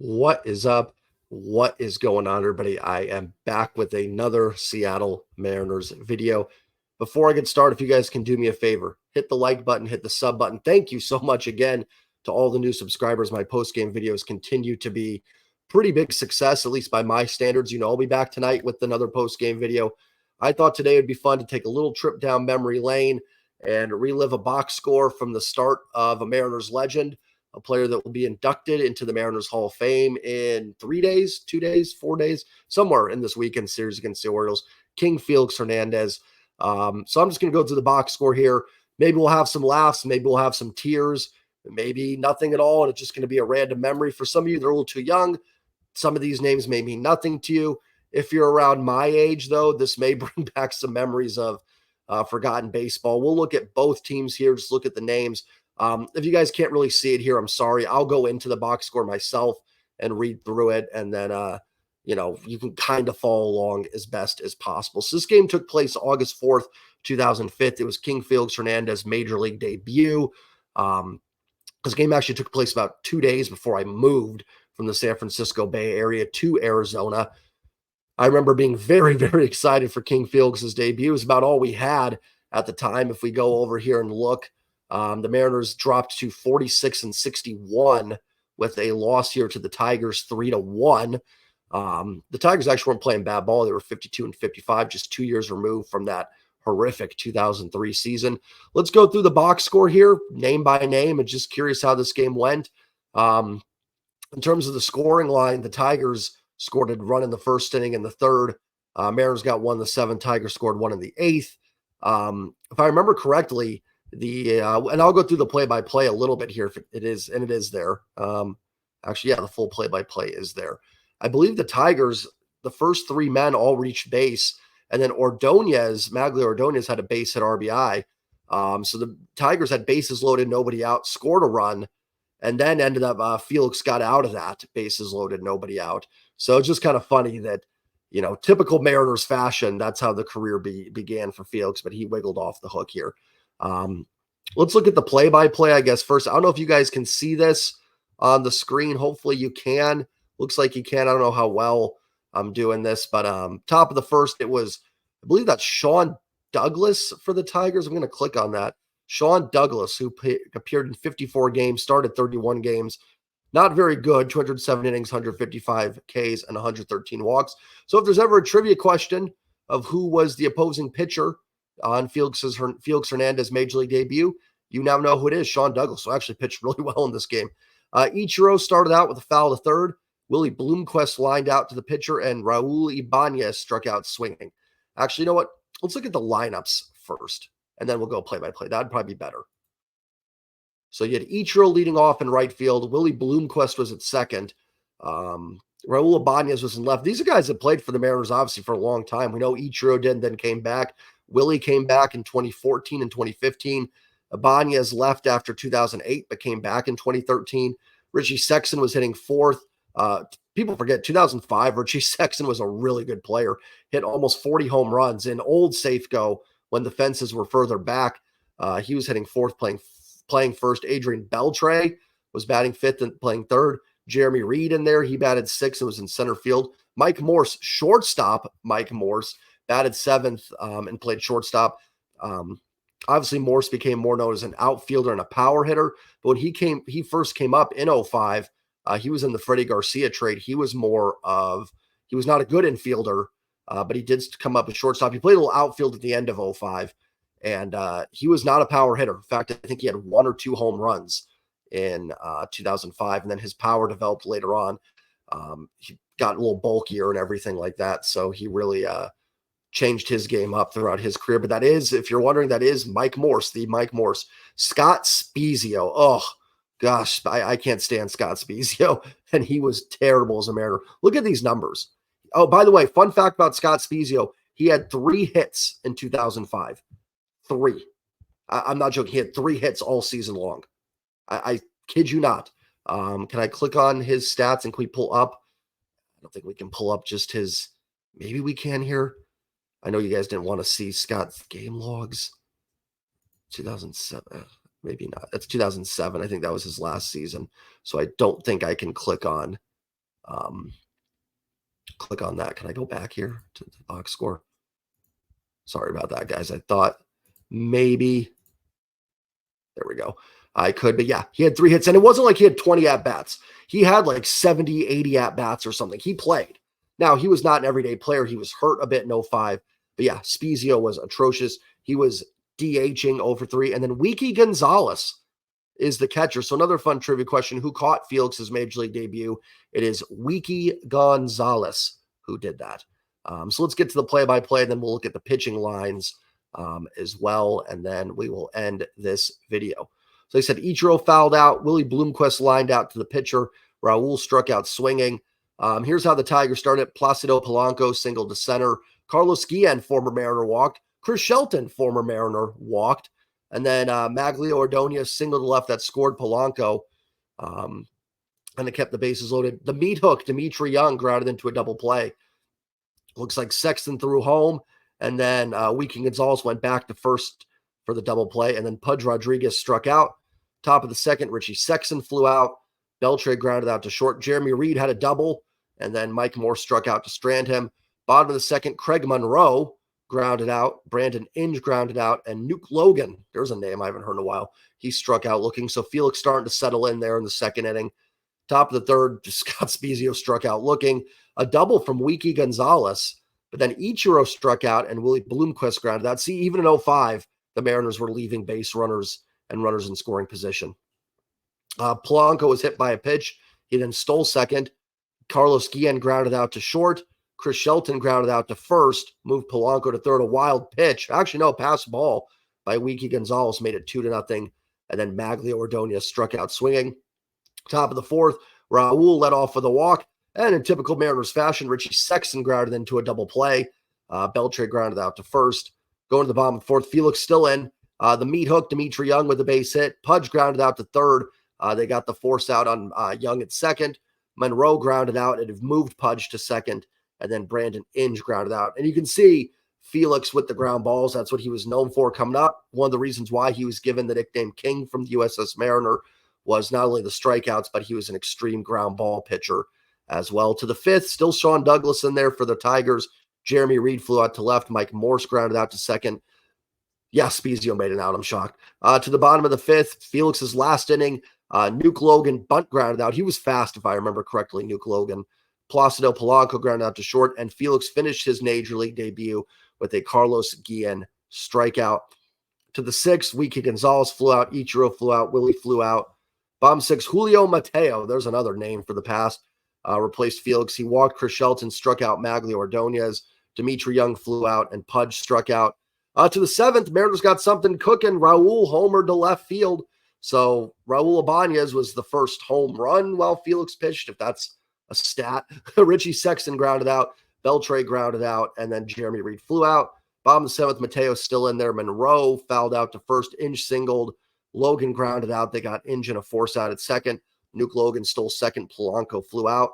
What is up? What is going on, everybody? I am back with another Seattle Mariners video. Before I get started, if you guys can do me a favor, hit the like button, hit the sub button. Thank you so much again to all the new subscribers. My post-game videos continue to be pretty big success, at least by my standards. I'll be back tonight with another post-game video. I thought today would be fun to take a little trip down memory lane and relive a box score from the start of a Mariners legend, a player that will be inducted into the Mariners Hall of Fame in 3 days, 2 days, 4 days, somewhere in this weekend series against the Orioles, King Felix Hernandez. So I'm just going to go through the box score here. Maybe we'll have some laughs. Maybe we'll have some tears. Maybe nothing at all. And it's just going to be a random memory. For some of you that are a little too young, some of these names may mean nothing to you. If you're around my age, though, this may bring back some memories of forgotten baseball. We'll look at both teams here. Just look at the names. If you guys can't really see it here, I'm sorry. I'll go into the box score myself and read through it. And then, you can kind of follow along as best as possible. So this game took place August 4th, 2005. It was King Felix Hernandez major league debut. This game actually took place about 2 days before I moved from the San Francisco Bay Area to Arizona. I remember being very, very excited for King Felix's debut. It was about all we had at the time. If we go over here and look, the Mariners dropped to 46-61 with a loss here to the Tigers 3-1. The Tigers actually weren't playing bad ball. They were 52-55, just 2 years removed from that horrific 2003 season. Let's go through the box score here, name by name, and just curious how this game went. In terms of the scoring line, the Tigers scored a run in the first inning and the third. Mariners got one in the seventh. Tigers scored one in the eighth. If I remember correctly, and I'll go through the play-by-play a little bit here if it is, and it is there. Actually, yeah, the full play-by-play is there. I believe the Tigers, the first three men all reached base, and then Magglio Ordonez had a base hit RBI. So the Tigers had bases loaded, nobody out, scored a run, and then ended up Felix got out of that, bases loaded, nobody out. So it's just kind of funny that, typical Mariners fashion, that's how the career began for Felix, but he wiggled off the hook here. Let's look at the play-by-play, I guess, first. I don't know if you guys can see this on the screen. Hopefully you can. Looks like you can. I don't know how well I'm doing this, but top of the first, it was, I believe that's Sean Douglas for the Tigers. I'm going to click on that. Sean Douglas, who appeared in 54 games, started 31 games. Not very good, 207 innings, 155 Ks, and 113 walks. So if there's ever a trivia question of who was the opposing pitcher on Felix Hernandez major league debut, you now know who it is, Sean Douglas, who actually pitched really well in this game. Ichiro started out with a foul to third. Willie Bloomquist lined out to the pitcher, and Raul Ibanez struck out swinging. Actually, you know what? Let's look at the lineups first, and then we'll go play-by-play. That'd probably be better. So you had Ichiro leading off in right field. Willie Bloomquist was at second. Raul Ibanez was in left. These are guys that played for the Mariners, obviously, for a long time. We know Ichiro did, then came back. Willie came back in 2014 and 2015. Ibanez left after 2008, but came back in 2013. Richie Sexson was hitting fourth. People forget 2005, Richie Sexson was a really good player, hit almost 40 home runs in old Safeco when the fences were further back. He was hitting fourth, playing first. Adrian Beltre was batting fifth and playing third. Jeremy Reed in there, he batted sixth and was in center field. Mike Morse, shortstop Mike Morse, batted seventh and played shortstop. Obviously, Morse became more known as an outfielder and a power hitter, but when he first came up in 2005, he was in the Freddie Garcia trade. He was not a good infielder, but he did come up as shortstop. He played a little outfield at the end of 2005, and he was not a power hitter. In fact, I think he had 1 or 2 home runs in 2005, and then his power developed later on. He got a little bulkier and everything like that, so he really changed his game up throughout his career. But that is, if you're wondering, that is Mike Morse, the Mike Morse. Scott Spezio, oh, gosh, I can't stand Scott Spezio, and he was terrible as a Mariner. Look at these numbers. Oh, by the way, fun fact about Scott Spezio, he had 3 hits in 2005. 3. I'm not joking. He had 3 hits all season long. I kid you not. Can I click on his stats and can we pull up? I don't think we can pull up just his. Maybe we can here. I know you guys didn't want to see Scott's game logs. 2007. Maybe not. That's 2007. I think that was his last season. So I don't think I can click on Click on that. Can I go back here to the box score? Sorry about that, guys. I thought maybe, there we go. I could, but yeah, he had 3 hits, and it wasn't like he had 20 at-bats. He had like 70, 80 at-bats or something. He played. Now, he was not an everyday player. He was hurt a bit in 05. But yeah, Spezio was atrocious. He was DHing over 3. And then Wiki Gonzalez is the catcher. So another fun trivia question. Who caught Felix's Major League debut? It is Wiki Gonzalez who did that. So let's get to the play-by-play, and then we'll look at the pitching lines as well, and then we will end this video. So they said Ichiro fouled out. Willie Bloomquist lined out to the pitcher. Raul struck out swinging. Here's how the Tigers started. Placido Polanco singled to center. Carlos Guillen, former Mariner, walked. Chris Shelton, former Mariner, walked. And then Maglio Ordonez singled to left that scored Polanco. And it kept the bases loaded. The meat hook, Dimitri Young, grounded into a double play. Looks like Sexton threw home. And then Wiki Gonzalez went back to first for the double play. And then Pudge Rodriguez struck out. Top of the second, Richie Sexton flew out. Beltre grounded out to short. Jeremy Reed had a double. And then Mike Moore struck out to strand him. Bottom of the second, Craig Monroe grounded out. Brandon Inge grounded out. And Nuke Logan, there's a name I haven't heard in a while. He struck out looking. So Felix starting to settle in there in the second inning. Top of the third, Scott Spezio struck out looking. A double from Wiki Gonzalez. But then Ichiro struck out and Willie Bloomquist grounded out. See, even in 05, the Mariners were leaving base runners and runners in scoring position. Polanco was hit by a pitch. He then stole second. Carlos Guillen grounded out to short. Chris Shelton grounded out to first. Moved Polanco to third. A wild pitch. Actually, no, pass ball by Wiki Gonzalez made it 2-0. And then Maglio Ordonez struck out swinging. Top of the fourth, Raul led off with a walk. And in typical Mariners fashion, Richie Sexton grounded into a double play. Beltre grounded out to first. Going to the bottom of the fourth, Felix still in. The meat hook, Dimitri Young with a base hit. Pudge grounded out to third. They got the force out on Young at second. Monroe grounded out and have moved Pudge to second. And then Brandon Inge grounded out. And you can see Felix with the ground balls. That's what he was known for coming up. One of the reasons why he was given the nickname King from the USS Mariner was not only the strikeouts, but he was an extreme ground ball pitcher as well. To the fifth, still Sean Douglas in there for the Tigers. Jeremy Reed flew out to left. Mike Morse grounded out to second. Yeah, Spezio made it out. I'm shocked. To the bottom of the fifth, Felix's last inning, Nuke Logan bunt grounded out. He was fast, if I remember correctly, Nuke Logan. Placido Polanco grounded out to short, and Felix finished his Major League debut with a Carlos Guillen strikeout. To the sixth, Wiki Gonzalez flew out. Ichiro flew out. Willie flew out. Bottom six, Julio Mateo. There's another name for the past. Replaced Felix. He walked. Chris Shelton struck out Maglio Ordonez. Dimitri Young flew out, and Pudge struck out. To the seventh, Mariners got something cooking. Raul homered to left field. So Raul Ibanez was the first home run while Felix pitched, if that's a stat. Richie Sexton grounded out. Beltre grounded out. And then Jeremy Reed flew out. Bottom of the seventh, Mateo still in there. Monroe fouled out to first. Inge singled. Logan grounded out. They got Inge in a force out at second. Nuke Logan stole second. Polanco flew out.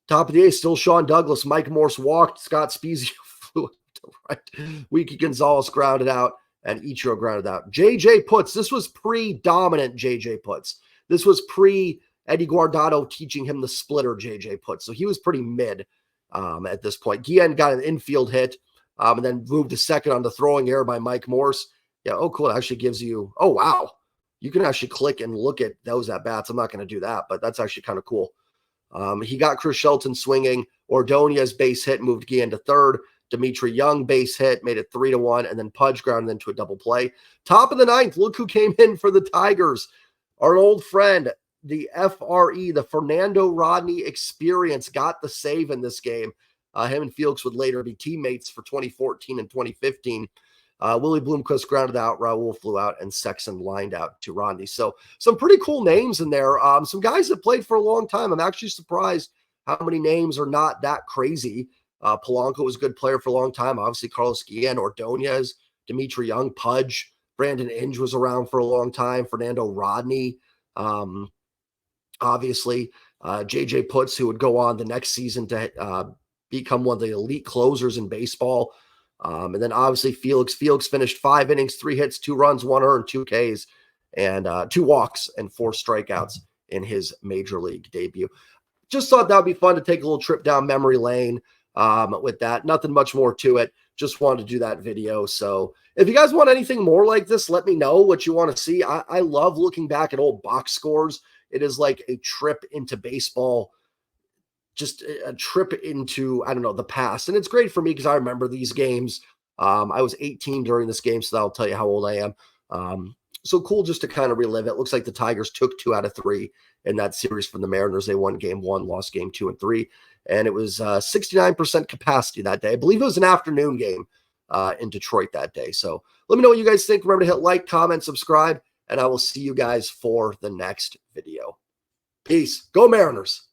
Top of the eighth, still Sean Douglas. Mike Morse walked. Scott Spezio flew out to right. Wiki Gonzalez grounded out. And Ichiro grounded out. J.J. Putz. This was pre-dominant J.J. Putz. This was pre-Eddie Guardado teaching him the splitter J.J. Putz. So he was pretty mid at this point. Guillen got an infield hit and then moved to second on the throwing error by Mike Morse. Yeah, oh, cool. It actually gives you, oh, wow. You can actually click and look at those at-bats. I'm not going to do that, but that's actually kind of cool. He got Chris Shelton swinging. Ordonez base hit, moved Guillen to third. Dimitri Young base hit, made it 3-1, and then Pudge grounded into a double play. Top of the ninth, look who came in for the Tigers. Our old friend, the FRE, the Fernando Rodney Experience, got the save in this game. Him and Felix would later be teammates for 2014 and 2015. Willie Bloomquist grounded out, Raul flew out, and Sexton lined out to Rodney. So some pretty cool names in there. Some guys that played for a long time. I'm actually surprised how many names are not that crazy. Polanco was a good player for a long time. Obviously, Carlos Guillen, Ordonez, Dimitri Young, Pudge, Brandon Inge was around for a long time. Fernando Rodney, obviously, J.J. Putz, who would go on the next season to become one of the elite closers in baseball. And then obviously Felix. Felix finished 5 innings, 3 hits, 2 runs, 1 earned, 2 Ks, and 2 walks and 4 strikeouts in his Major League debut. just thought that would be fun to take a little trip down memory lane with that. Nothing much more to it. Just wanted to do that video. So if you guys want anything more like this, let me know what you want to see. I love looking back at old box scores. It is like a trip into baseball, just a trip into, I don't know, the past. And it's great for me because I remember these games. I was 18 during this game, so that'll tell you how old I am. So cool just to kind of relive it. Looks like the Tigers took 2 out of 3 in that series from the Mariners. They won game 1, lost game 2 and 3. And it was 69% capacity that day. I believe it was an afternoon game in Detroit that day. So let me know what you guys think. Remember to hit like, comment, subscribe, and I will see you guys for the next video. Peace. Go Mariners.